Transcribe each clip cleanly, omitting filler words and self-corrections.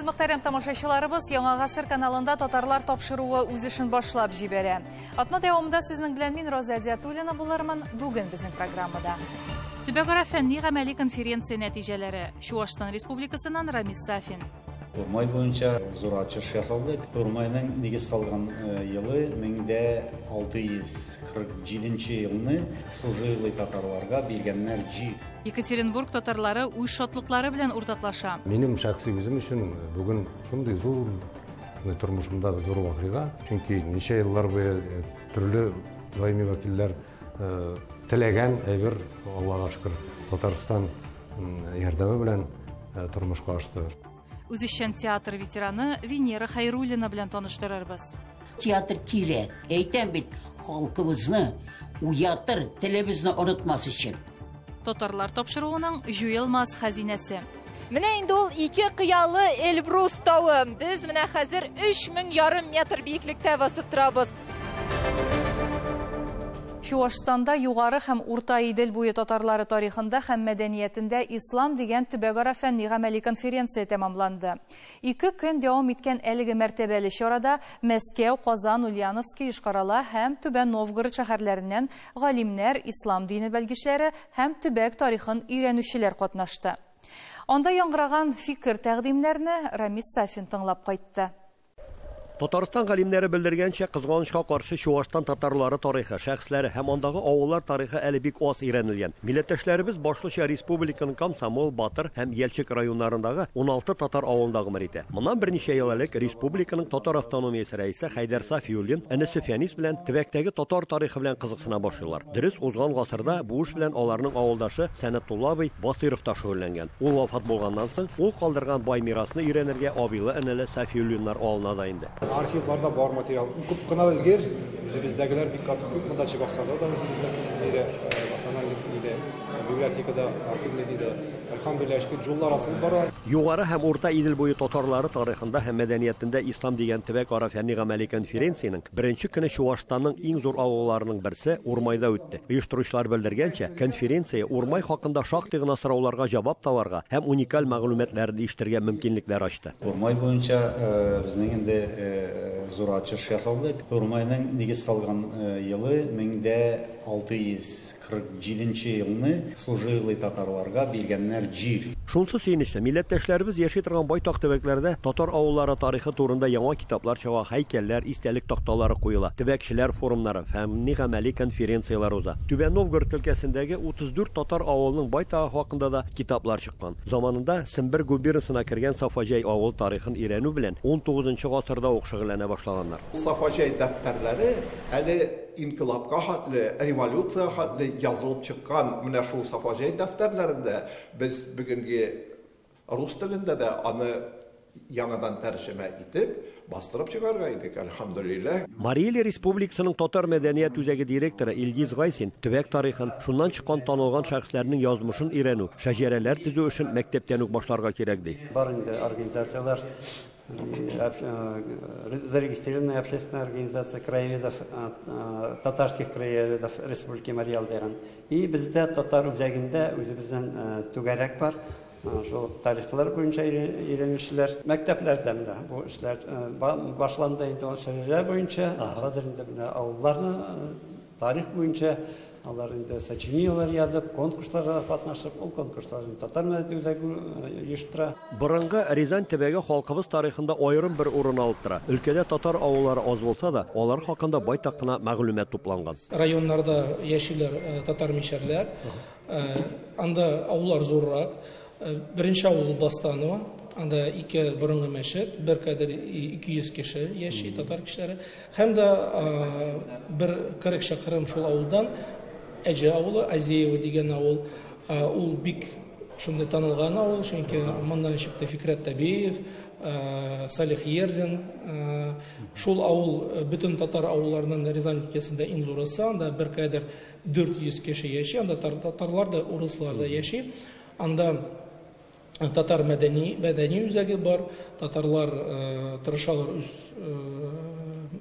Мөхтәрәм тамашачыларыбыз, Яңа Гасыр каналында татарлар тапшыруы үз эшен башлап җибәрә. Атна дәвамында сезнең белән мин Роза Диатуллина булырмын. Бүген безнең программада. Төбәкара фәнни-гамәли конференция нәтиҗәләре. Чуашстан Республикасыннан Рамис Сафин. Урмай буенча зур ачыш ясалды. Урмайның нигез салган елы 1647 елны служилый татарларга биргәннәр җир. Екатеринбург татарлары үз шатлыклары белән уртаклаша. Минем шәхси үзем өчен бүген шундый зур тормышымда зур вакыйга, чөнки ничә еллар буе төрле даими вәкилләр теләгән әйбер, Аллага шөкер, Татарстан ярдәме белән тормышка ашты. Үзешчән театр ветераны Венера Хайруллина белән таныштырырбыз. Театр кирәк. Әйтәм бит, халкыбызны уятыр, телебезне онытмас өчен. Татарлар тапшыруының җуелмас хәзинәсе. Менә инде ул ике кыялы Эльбрус тауы. Без менә хәзер 3500 метр биеклектә басып торабыз. Чуашстанда югары һәм урта Идел буе татарлары тарихында һәм мәдәниятендә ислам дигән төбәкара фәнни-гамәли конференция тәмамланды. 2 көн дәвам иткән әлеге мәртәбәле чарада Мәскәү, Казан, Ульяновский, Йошкар-Ола һәм Түбән Новгород шәһәрләреннән галимнәр, ислам дине белгечләре һәм төбәк тарихын өйрәнүчеләр катнашты. Анда яңгыраган фикер тәкъдимнәрне Рамис Сафин тыңлап кайтты. Татарстан галимнәре белдергәнчә, кызганычка каршы Чуашстан татарлары тарихы, шәхесләре һәм андагы авыллар тарихы әле бик аз өйрәнелгән. Милләттәшләребез башлыча республиканың Комсомол, Батыр һәм Ялчык районнарындагы 16 татар авылындагы мөрите. Моннан берничә ел элек республиканың татар автономиясе рәисе Хайдар Сафиуллин энесе Фәнис белән төбәктәге татар тарихы белән кызыксына башлыйлар. Дөрес, узган гасырда бу эш белән аларның авылдашы Сәнәтулла абый Басыйров та шөгыльләнгән. Ул вафат булганнан соң, ул калдырган бай мирасын өйрәнергә абыйлы энеле Сафиуллиннар авылына да инде. Arxivlarda бар материал. Күп кына белгер, үзебездәгеләр бик күп монда чыгасалар да үзебездә националь библиотекада, архивларда Әлхәмдүлилләһ шөкер җуллар асылып бара. Югары һәм урта Идел буе татарлары тарихында һәм мәдәниятендә ислам дигән төбәк-ара фәнни-гамәли конференцияның беренче көне Чуашстанның иң зур авылларының берсе Урмайда үтте. Оештыручылар белдергәнчә, конференция Урмай хакында шактый гына сорауларга җавап табарга һәм уникаль мәгълүматларны ишетергә мөмкинлекләр ачты. Урмай буенча безнең инде зур ачыш ясалды. Урмайның нигез салган елы 1647 елны служилый татарларга биргәннәр җир. Шунсы сөенечле, милләттәшләребез яши торган байтак төбәкләрдә татар авыллары тарихы турында яңа китаплар чыга, һәйкәлләр, истәлек такталары куела, төбәкчеләр форумнары, фәнни-гамәли конференциялар уза. Түбән Новгород өлкәсендәге 34 татар авылының байтагы хакында да китаплар чыккан. Заманында Сембер губернасына кергән Сафаҗай авыл тарихын өйрәнү белән 19 гасырда ук шөгыльләнә башлаганнар. Сафаҗай дәфтәрләре әле инкилабка хатлы, революция хатлы язылып чыккан. Менә шул Сафаҗай дәфтәрләрендә без бүгенге рус телендә дә аны яңадан тәрҗемә итеп бастырып чыгарга идек, әлхәмдүлилләһ. Мария Республикасының татар мәдәният үзәге директоры Илгиз Гайсин төбәк тарихын, шуннан чыккан танылган шәхесләрнең язмышын өйрәнү, шәҗәрәләр төзү өчен мәктәптән үк башларга кирәк ди. Бар инде организациялар, зарегистрированная общественная организация краеведов, татарских краеведов Республики Марий-Эл и бездә татар үзәгендә үзебезнең түгәрәк бар. Шул тарихлар буенча өйрәнүчеләр мәктәпләрдә бу эшләр башланды инде шәһәрләр буенча, хәзер инде авылларны тарих буенча алар инде сочинениялар язып, конкурсларга катнашып, ул конкурсларны татар мәдәният үзәге оештыра. Борынгы Рязань төбәге халкыбыз тарихында аерым бер урын алып тора. Өлкәдә татар авыллары аз булса да, алар хакында байтак кына мәгълүмат тупланган. Районнарда яшиләр татар мишәрләр, анда авыллар зуррак. Беренче авыл Бастанова, анда 2 борынгы мәчет, беркадәр 200 кеше яши, татар кешеләре. Һәм дә бер 40 шақырым шул авылдан Әҗә авылы, Азеева дигән авыл, ул бик шундый танылган авыл, чөнки моннан чыкты Фикрат Табиев, Салих Ерзин. Шул авыл бөтен татар авылларының Рязань өлкәсендә иң зурысы, анда беркадәр 400 кеше яши, анда татарлар да, урыслар да яши. Анда татар мәдәни үзәге бар, татарлар тырышалар үз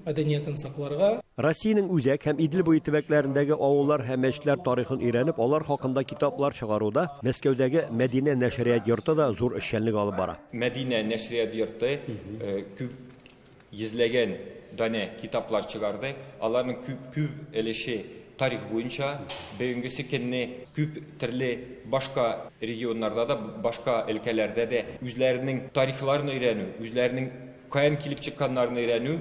мәдәниятен сакларга. Россиянең Үзәк һәм Идел буе төбәкләрендәге авыллар һәм мәчетләр тарихын өйрәнеп, алар хакында китаплар чыгаруда Мәскәүдәге Мәдинә нәшрият йорты да зур эшчәнлек алып бара. Мәдинә нәшрият йорты күп йөзләгән дане китаплар чыгарды. Аларның күп өлеше тарих буенча, бүгенге көнне күп төрле башка регионнарда да, башка өлкәләрдә дә үзләренең тарихларын өйрәнү, үзләренең каян килеп чыкканнарын өйрәнү,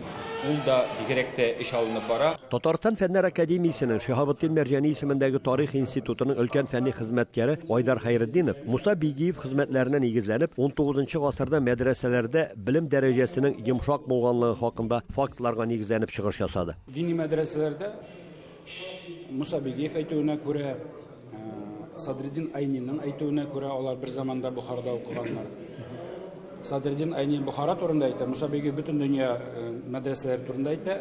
ул да бигрәк тә эш алынып бара. Татарстан Фәннәр академиясенең Шиһабетдин Мәрҗани исемендәге тарих институтының өлкән фәнни хезмәткәре Айдар Хәйретдинов Муса Бигиев хезмәтләренә нигезләнеп, 19 гасырда мәдрәсәләрдә белем дәрәҗәсенең йомшак булганлыгы хакында фактларга нигезләнеп чыгыш ясады. Дини мәдрәсәләрдә Муса Бигиев әйтүенә күрә, Садриддин Айниның әйтүенә күрә, алар бер заманда Бухарада укыганнар. Садриддин Айни Бухара турында әйтә, Муса Бигиев бөтен дөнья мәдрәсәләре турында әйтә,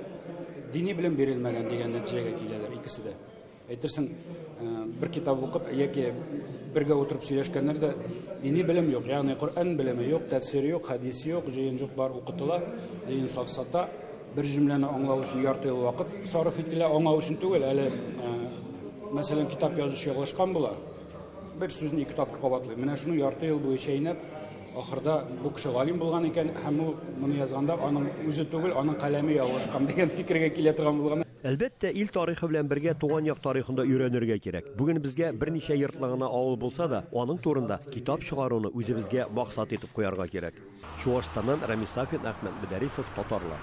дини белем бирелмәгән дигән нәтиҗәгә киләләр икесе дә. Әйтерсең, бер китап укып яки бергә утырып сөйләшкәннәр дә дини белем юк, ягъни Коръән белеме юк, тәфсире юк, хадисе юк, җыен бар укытыла, дин сафсата, бер җөмләне аңлау өчен ярты ел вакыт сарыф ителә, аңлау өчен түгел, әле мәсәлән китап язучы ягылышкан була. Бер сүзне ике тапкыр кабатлый. Менә шуны ярты ел буе чәйнәп, ахырда бу кеше галим булган икән, һәм ул моны язганда аның үзе түгел, аның каләме ягылышкан дигән фикергә килә торган булган. Әлбәттә, ил тарихы белән бергә туган як тарихында өйрәнергә кирәк. Бүген безгә берничә йортлыгына авыл булса да, аның турында китап чыгаруны үзебезгә максат итеп куярга кирәк. Чуашстаннан Рамис Сафин, Әхмәт Бедәрисов, Татарлар.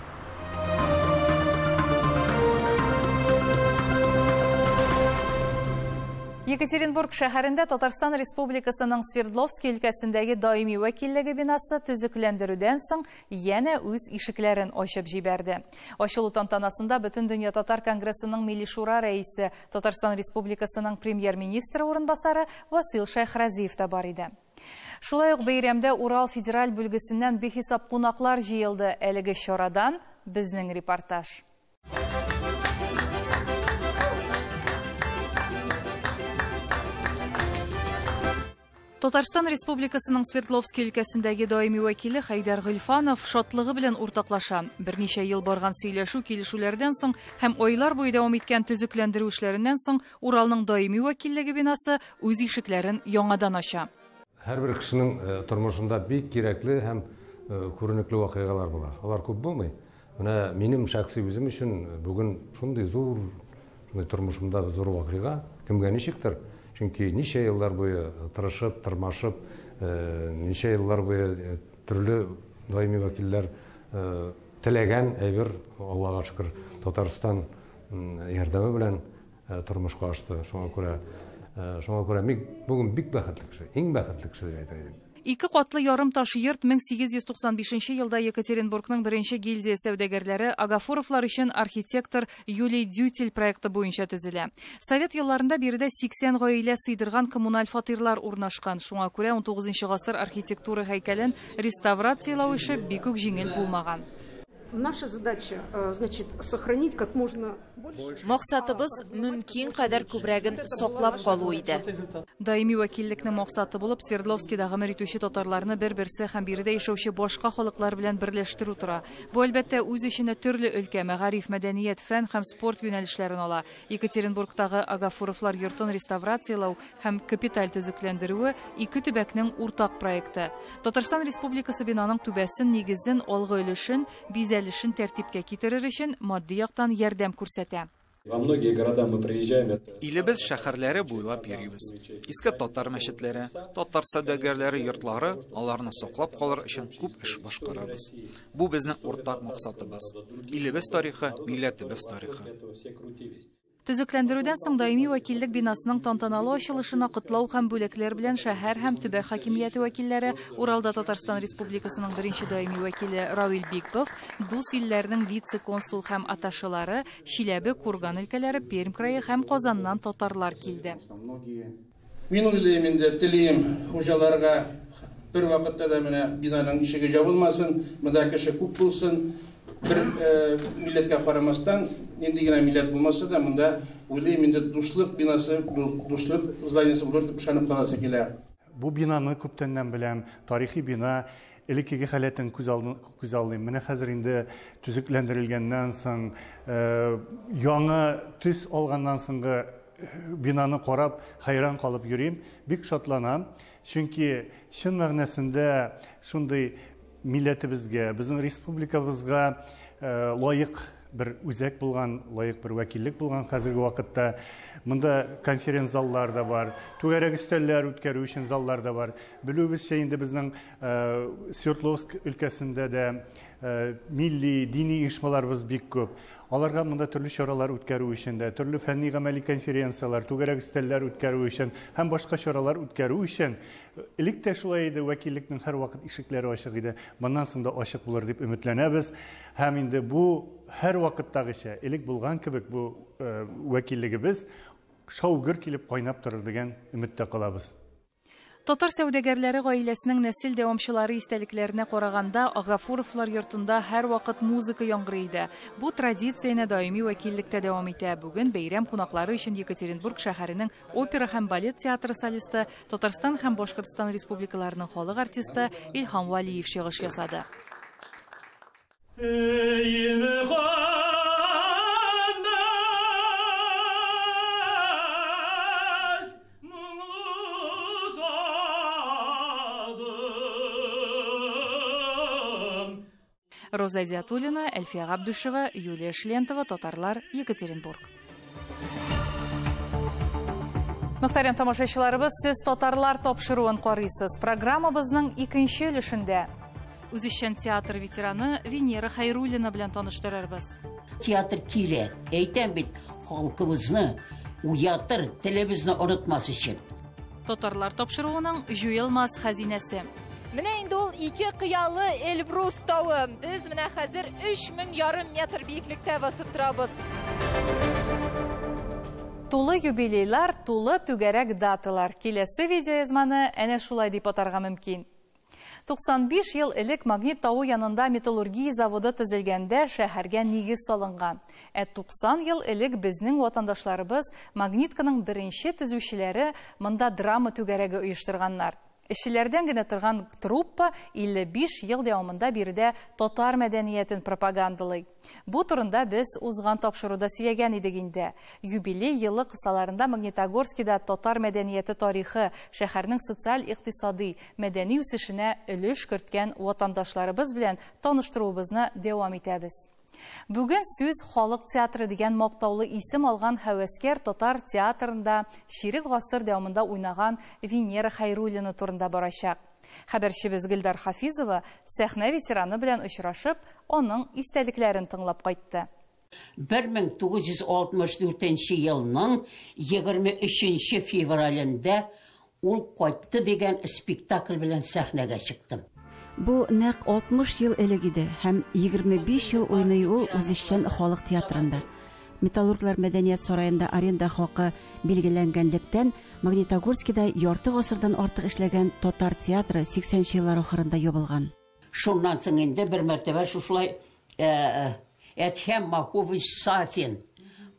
Екатеринбург шәһәрендә Татарстан Республикасының Свердловск өлкәсендәге даими вәкиллеге бинасы төзекләндерүдән соң янә үз ишекләрен ачып җибәрде. Ачылу тантанасында Бөтен дөнья татар конгрессының Милли шура рәисе, Татарстан Республикасының премьер-министры урынбасары Васил Шайхразиев та бар иде. Шулай ук бәйрәмдә Урал федераль бүлгесеннән бихисап кунаклар җыелды. Әлеге чарадан безнең репортаж. Татарстан Республикасының Свердловск өлкәсендәге даими вәкиле Хайдар Гыйльфанов шатлыгы белән уртаклаша. Берничә ел барган сөйләшү килешүләрдән соң һәм айлар буе дәвам иткән төзекләндерү эшләреннән соң Уралның даими вәкиллеге бинасы үз ишекләрен яңадан ача. Һәрбер кешенең тормышында бик кирәкле һәм күренекле вакыйгалар була. Алар күп булмый. Менә минем шәхси үзем өчен бүген шундый зур тормышымда зур вакыйга, кемгә ничектер? Чөнки ничә еллар буе тырышып, тырмашып, ничә еллар буе төрле даими вәкилләр теләгән әйбер, Аллага шөкер, Татарстан ярдәме белән тормышка ашты. Шуңа күрә бүген бик бәхетле кеше, иң бәхетле кеше дип әйтәм. 2 катлы ярым таш йорт 1895 елда Екатеринбургның беренче гильдия сәүдәгәрләре Агафуровлар өчен архитектор Юлий Дютель проекты буенча төзелә. Совет елларында биредә 80 гаилә сыйдырган коммуналь фатирлар урнашкан. Шуңа күрә 19 гасыр архитектура һәйкәлен реставрациялау эше бик үк җиңел булмаган. Наша задача, значит, сохранить как можно больше. Максатыбыз мөмкин кадәр күбрәген саклап калу иде. Даими вәкиллекнең максаты булып Свердловскида гомер итүче татарларны бер-берсе һәм биредә яшәүче башка халыклар белән берләштерү тора. Бу әлбәттә үз эченә төрле өлкә, мәгариф, мәдәният, фән һәм спорт юнәлешләрен ала. Екатеринбургтагы Агафуровлар йортын реставрациялау һәм капиталь төзекләндерүе ике төбәкнең уртак проекты. Татарстан Республикасы бинаның түбәсен, нигезен, алгы өлешен, бизәлешен тәртипкә китерер өчен матди яктан ярдәм күрсәтә. Илебез шәһәрләре буйлап йөрибез. Иске татар мәчетләре, татар сәүдәгәрләре йортлары, аларны саклап калыр өчен күп эш башкарабыз. Бу безнең уртак максатыбыз. Илебез тарихы, милләтебез тарихы. Төзекләндерүдән соң даими вәкиллек бинасының тантаналы ачылышына котлау һәм бүләкләр белән шәһәр һәм төбәк хакимияте вәкилләре, Уралда Татарстан Республикасының беренче даими вәкиле Равил Бикбов, дус илләрнең вице-консул һәм аташылары, Чиләбе, Курган өлкәләре, Пермь крае һәм Казаннан татарлар килде. Мин уйлыйм инде, телим хуҗаларга бер вакытта да менә бинаның ишеге ябылмасын, монда кеше күп булсын. Bir milletkə qaramasdan, indi yine millet bulmasa da bunda uyluyum indi dusluk binası, dusluk zdaynisi bulur, şanıp kalası gele. Bu binanı köptenden biləm, tarixi bina элеккеге халәтен күз алдым. Менә хәзер инде төзекләндерелгәннән соң, яңа төс алганнан соңгы binаны карап, хайран калып йөрим, бик шатланам. Чөнки чын мәгънәсендә шундый милләтебезгә, безнең республикабызга лаек bir үзәк булган, лаек bir вәкиллек булган хәзерге вакытта. Монда конференц заллар да бар, түгәрәк өстәлләр үткәрү өчен заллар да бар. Белүебезчә инде безнең Свердловск өлкәсендә дә милли, дини оешмаларыбыз бик күп. Аларга монда төрле чаралар үткәрү өчен дә, төрле фәнни-гамәли конференциялар, түгәрәк өстәлләр үткәрү өчен һәм башка чаралар үткәрү өчен элек тә шулай иде, вәкиллекнең һәрвакыт ишекләре ачык иде. Моннан соң да ачык булыр дип өметләнәбез. Һәм инде бу һәр вакыттагыча элек булган кебек бу вәкиллегебез шау-гөр килеп кайнап торыр дигән өметтә калабыз. Татар сәүдәгәрләре гаиләсенең нәсел дәвамчылары истәлекләренә караганда, Агафуровлар йортында һәр вакыт музыка яңгырый иде. Бу традицияне даими вәкиллектә дәвам итә. Бүген бәйрәм кунаклары өчен Екатеринбург шәһәренең опера һәм балет театры солисты, Татарстан һәм Башкортстан республикаларының халык артисты Илһам Валиев чыгыш ясады. Роза Диатулина, Эльфия Габдушева, Юлия Шлентова, Татарлар, Екатеринбург. Мөхтәрәм тамашачыларыбыз, сез Татарлар тапшыруын карыйсыз. Программабызның икенче өлешендә Үзешчән театр ветераны Венера Хайруллина белән таныштырырбыз. Театр кирәк. Әйтәм бит, халкыбызны уятыр, телебезне онытмас өчен. Татарлар тапшыруының җуелмас хәзинәсе. Менә инде ул ике кыялы Эльбрус тауы. Без менә хәзер 3500 метр биеклектә басып торабыз. Тулы юбилейлар, тулы түгәрәк даталар. Киләсе видеоязманы әнә шулай дип атарга мөмкин. 95 ел элек Магнит тауы янында металлургия заводы төзелгәндә шәһәргә нигез салынган. 90 ел элек безнең ватандашларыбыз Магнитканың беренче төзүчеләре монда драма түгәрәге оештырганнар. Эшчеләрдән генә торган труппа 55 ел дәвамында биредә татар мәдәниятен пропагандалый. Бу турында без узган тапшыруда сөйләгән идек инде. Юбилей елы кысаларында Магнитогорскида татар мәдәнияте тарихы, шәһәрнең социаль-икътисади, мәдәни үсешенә өлеш керткән ватандашларыбыз белән таныштыруыбызны дәвам итәбез. Бүген сүз халык театры дигән мактаулы исем алган һәвәскәр татар театрында ширек гасыр дәвамында уйнаган Венера Хайруллина турында барачак. Хәбәрчебез Гөлдар Хафизова сәхнә ветераны белән очрашып, аның истәлекләрен тыңлап кайтты. 1964 елның 23 февралендә ул кайтты дигән спектакль белән сәхнәгә чыктым. Бу нәкъ 60 ел элек иде һәм 25 ел уйный ул Үзешчән халык театрында. Металлурглар мәдәният сараенда аренда хакы билгеләнгәнлектән Магнитогорскида ярты гасырдан артык эшләгән татар театры 80 еллар ахырында ябылган. Шуннан соң инде бер мәртәбә шулай Әдһәм Махович Сафин,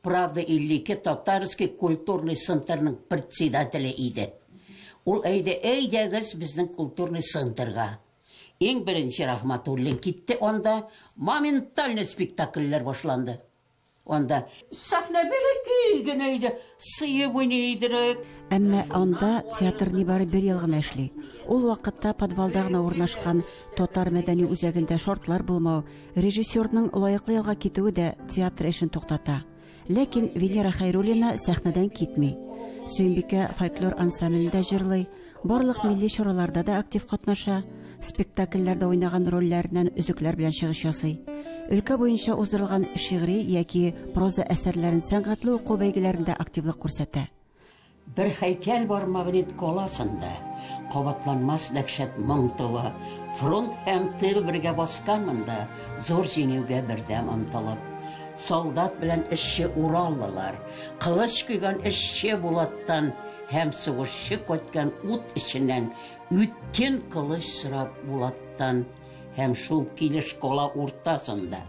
правда, Иллике татарский культурный центрның председателе иде. Ул әйдәгез безнең культурный центрга. Иң беренче Рахматуллин китте, онда моментально спектакльләр башланды. Онда сәхнә бәләкәй генә иде, сыйып уйныйдырык. Әмма анда театр нибары бер ел гына эшли. Ул вакытта подвалда гына урнашкан татар мәдәни үзәгендә шартлар булмау, режиссерның лаеклы ялга китүе дә театр эшен туктата. Ләкин Венера Хайруллина сәхнәдән китми. Сөембикә фольклор ансамблендә җырлый, барлык милли чараларда да актив катнаша. Спектакльләрдә уйнаган рольләреннән өзекләр белән чыгыш ясый. Өлкә буенча уздырылган шигъри яки проза әсәрләрен сәнгатьле уку бәйгеләрендә активлык күрсәтә. Бер һәйкәл бар Магнит каласында. Кабатланмас дәһшәт моң тулы. Фронт һәм тыл бергә басканмында, зур җиңүгә бердәм омтылып. Солдат белән эшче Ураллылар, кылыч кыйган эшче Булаттан һәм сугышчы кайткан ут иченнән үткен кылыч сырап Булаттан һәм шул килеш кола уртасында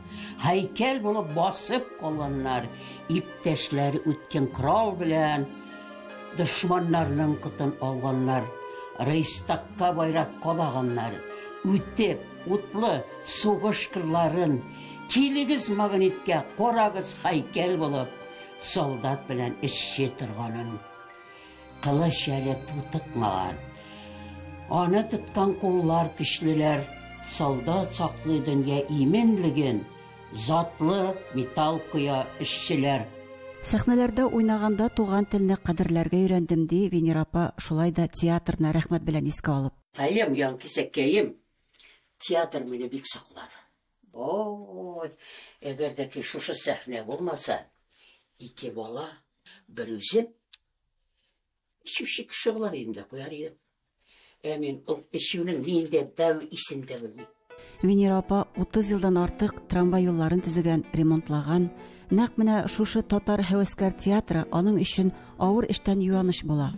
һәйкәл булып басып калганнар, иптәшләре үткен крал белән дошманнарның кытын алганнар, Рейстагка байрак калаганнар, үтеп, утлы сугыш кырларын, килегіз магнитке корагыз хайкел болып, солдат белән эшче торганын. Кылыч әле тутыкмаган. Аны туткан куллар көчлеләр, солдат саклый дөнья именлеген, затлы металл куя эшчеләр. Сәхнәләрдә уйнаганда туган телне кадерләргә өйрәндем ди Венера апа, шулай да театрны рәхмәт белән искә алып. Каем ян кисәкәем, театр мине бик саклады. Ой, әгәр дә ки шушы сәхнә булмаса, ике бала, бер үзем, шушы кеше булар инде куяр идем. Мин ул ишүнең миндә дәв исендә белмим. Венера апа 30 елдан артык трамвай юлларын төзегән, ремонтлаган. Нәкъ менә шушы татар һәвәскәр театры аның өчен авыр эштән юаныч була.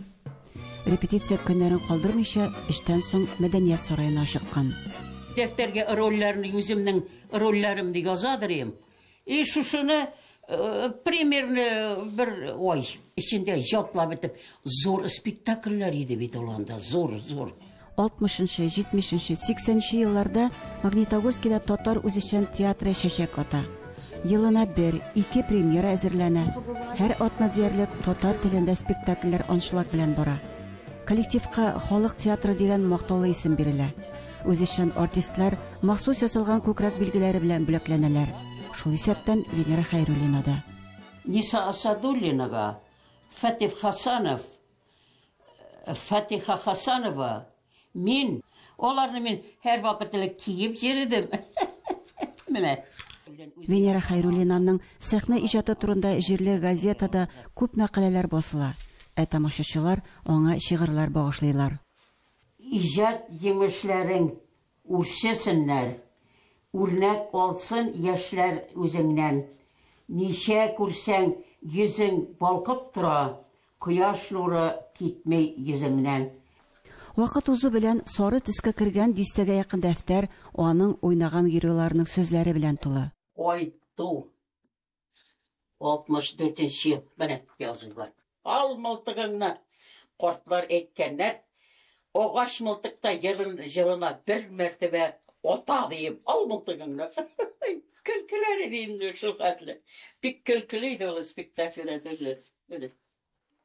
Репетиция көннәрен калдырмыйча, эштән соң мәдәният сараена чыккан. Дәфтәргә рольләрне үземнең рольләремне язадырым. Шушыны примерно бер ай içinde ятлап бетеп, зур спектакльләр иде бит оланда, зур. 60-нчы, 70-нчы, 80-нчы елларда Магнитогорскида татар үзешчән театры чәчәк ата. Елына 1-2 премьера әзерләнә. Һәр атна диярлек татар телендә спектакльләр аншлаг белән бара. Коллективка халык театры дигән мактаулы исем бирелә. Үзешчән артистлар махсус ясалган күкрәк билгеләре белән бүләкләнәләр. Шул исәптән Венера Хәйруллина да. Ниса Асадуллинага, Фатиха Хасанова, мин, оларны мин һәр вакыт киеп йөрдем. Менә. Венера Хәйруллинаның сәхнә иҗаты турында җирле газетада күп мәкаләләр басыла. Тамашачылар аңа шигырьләр багышлыйлар. İcat yemişlerin urşesinler, örnek olsun yaşlar özünden. Nişe kursen yüzün balkıp tura, kıyaş nuru gitmey yüzünden. Вакыт узу белән сары төскә кергән дистәгә якын дәфтәр аның уйнаган геройларының сүзләре белән тулы. Ой, ту. 64-нче ел менә язылган. Ал мылтыгыңны кортлар әйткәннәр. Оғаш мылтықта жылына бір мәртебе ота дейіп, ал мылтығыңны. Күлкілер едеймді шул қатлы. Бик күлкілейді ол спектакльлер түзі.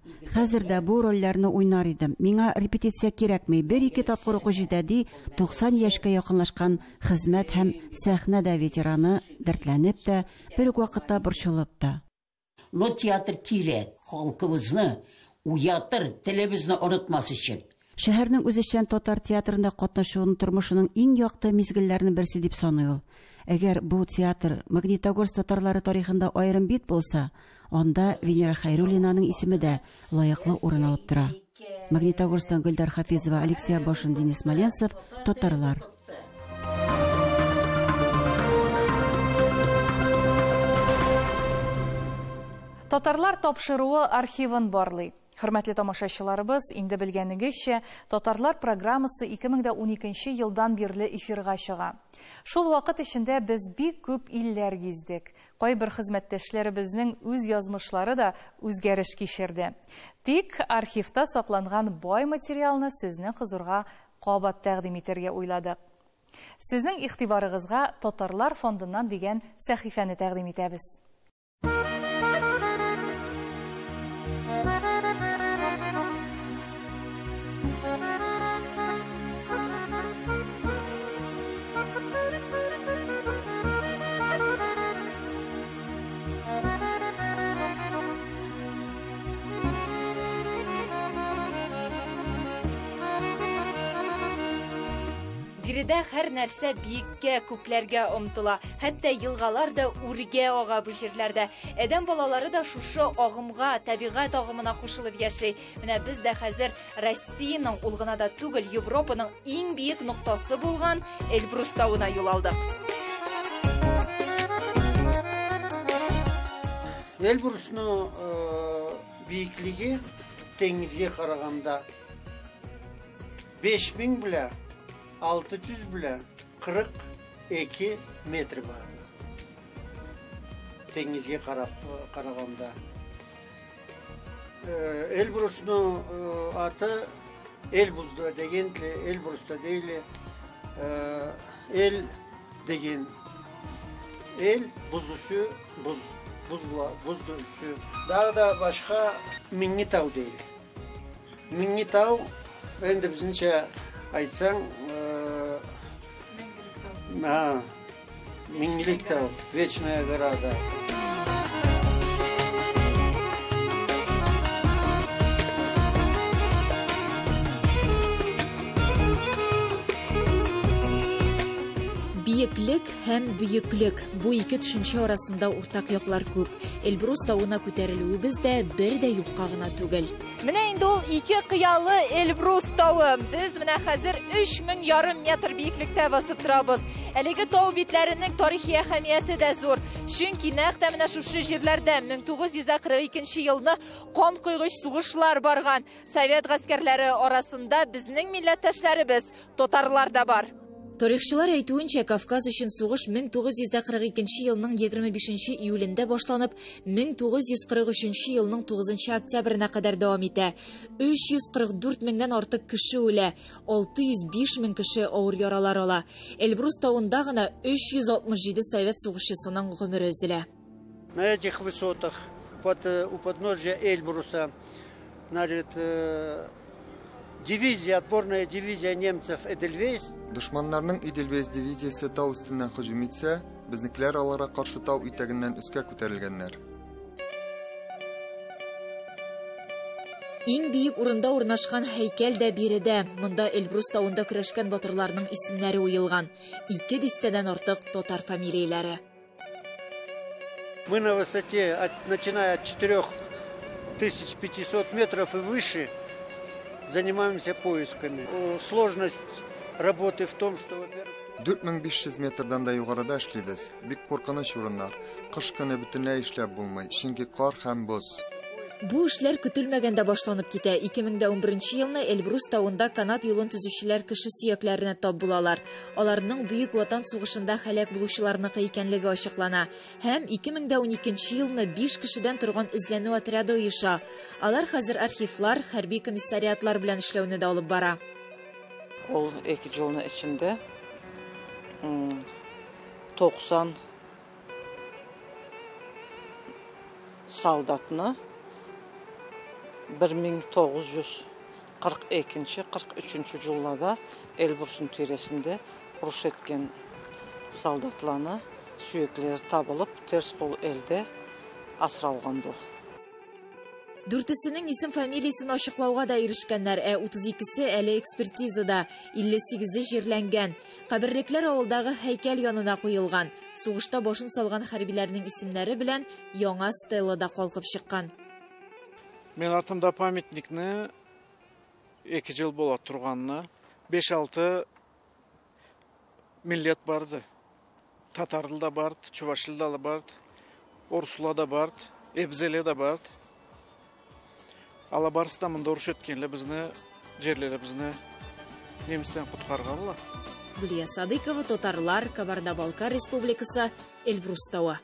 Хәзердә бу рольләрне уйнар идем. Миңа репетиция кирәкми. 1-2 тапкыр уку җитәди, 90 яшькә якынлашкан хезмәт һәм сәхнәдә ветераны дәртләнеп тә, бер үк вакытта борчылып та. Но театр кирәк, халкыбызны уятыр, телебезне онытмас өчен. Шәһәрнең үзешчән татар театрында катнашуын тормышының иң якты мизгелләренең берсе дип саный ул. Әгәр бу театр Магнитогорск татарлары тарихында аерым бит булса, анда Венера Хәйруллинаның исеме дә лаеклы урын алып тора. Магнитогорстан Гөлдар Хафизова, Алексей Башин, Денис Смоленцев, татарлар. Татарлар тапшыруы архивын барлый. Хөрмәтле тамашачыларыбыз, инде белгәнегезчә, Татарлар программасы 2012 елдан бирле эфирга чыга. Шул вакыт эчендә без бик күп илләр гиздек. Кайбер хезмәттәшләребезнең үз язмышлары да үзгәреш кичерде. Тик архивта сакланган бай материалны сезнең хозурга кабат тәкъдим итәргә уйладык. Сезнең игътибарыгызга Татарлар фондыннан дигән сәхифәне тәкъдим итәбез. Биредә һәр нәрсә биеккә, күкләргә омтыла. Хәтта елгалар да үргә ага бу җирләрдә. Әдәм балалары да шушы агымга, табигать агымына кушылып яши. Менә без дә хәзер Россиянең ул гына да түгел, Европаның иң биек ноктасы булган Эльбрус тауына юл алдык. Эльбрусның биеклеге теңизгә караганда 5000 белән 600 белән 42 метр бар. Теңизгә караганда. Эльбрусның аты Эльбрусда дигән, Эльбруста дейле. El деген el buzusu buzdusu. Daha da başka Mingitau değil. Mingitau endi bizimce aytsan Mingiliktau, Вечная Града. Бийеклек һәм бүйеклек бу ике төшенчә арасында уртак яклар күп. Эльбрус тауына күтәрелүебез дә бер дә юкка гына түгел. Менә инде ул ике кыялы Эльбрус тауы. Без менә хәзер 3500 метр бийеклектә басып торабыз. Әлеге тау битләренең тарихи әһәмияте дә зур. Чөнки нәкъ менә шушы җирләрдә 1942 елны кан куйгыч сугышлар барган. Совет гаскәрләре арасында безнең милләттәшләребез, татарлар да бар. Тарихчылар әйтүенчә, Кавказ өчен сугыш 1942 елның 25 июлендә башланып, 1943 елның 9 октябрена кадәр дәвам итә. 344 меңнән артык кеше үлә, 605 мең кеше авыр яралар ала. Эльбрус тауында гына 367 совет сугышчысының гомере өзелә. На этих высотах у подножья Эльбруса, значит, дивизия, отборная дивизия немцев Эдельвейс. Düşmanlarının Edelweiss diviziyası tau üstünden hücum etse, biznikler alara karşı tau iteğinden üske көтәрелгәннәр. Иң бийек урында урнашкан һәйкәл дә биредә. Монда Эльбрус тауында көрәшкән батырларның исемнәре уелган. 2 дистәдән артык татар фамилияләре. Мы на высоте, начиная от 4500 метров и выше, занимаемся поисками. Сложность работы в том, что, во-первых, 4500 метрдан да югарыда эшлибез. Бик куркыныч урыннар. Кыш көне бөтенләй эшләп булмый, чөнки кар һәм боз. Бу эшләр көтелмәгәндә башланып китә. 2011 елны Эльбрус тауында канат юлын төзүчеләр кеше сөякләренә тап булалар. Аларның Бөек Ватан сугышында һәлак булучыларныкы икәнлеге ачыклана. Һәм 2012 елны 5 кешедән торган эзләнү отряды оеша. Алар хәзер архивлар, хәрби комиссариатлар белән эшләүне дә алып бара. Ул 2 елның içinde 90 солдатны 1942-43 жылларда Эльбрустың тиресінде ұрыш еткен солдатланы сүйеклері табылып, терс қол елде асыралған бұл. Дүртісінің исем фамилиясын ашыклауга да ирешкәннәр, 32-се әле экспертизада, 58-се җирләнгән. Каберлекләр авылдагы һәйкәл янына куелган. Сугышта башын салган хәрбиләрнең исемнәре белән яңа стеллада калкып чыккан. Мен артымда памятникны 2 жыл була турганны 5-6 милләт барды. Татарлы да барды, чувашлы да барды, орыслы да барды, эбзеле да барды. Ала барысында мында ұрыш өткенле безне жерләре безне немістен құтқарганлар. Гүлия Садыкова, татарлар, Кабарда-Балкар Республикасы, Эльбрус тауы.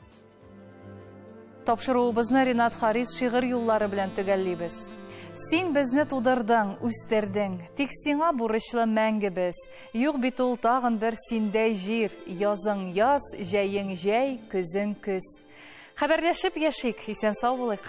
Тапшыруыбызны Ринат Харис шигырь юллары белән төгәллибез. Син безне тудырдың, үстердең, тик сиңа бурычлы мәңгебез. Юк бит ул тагын бер синдәй җир, язың яз, җәйең җәй, көзең көз. Хәбәрләшеп яшик, исән сау булыйк.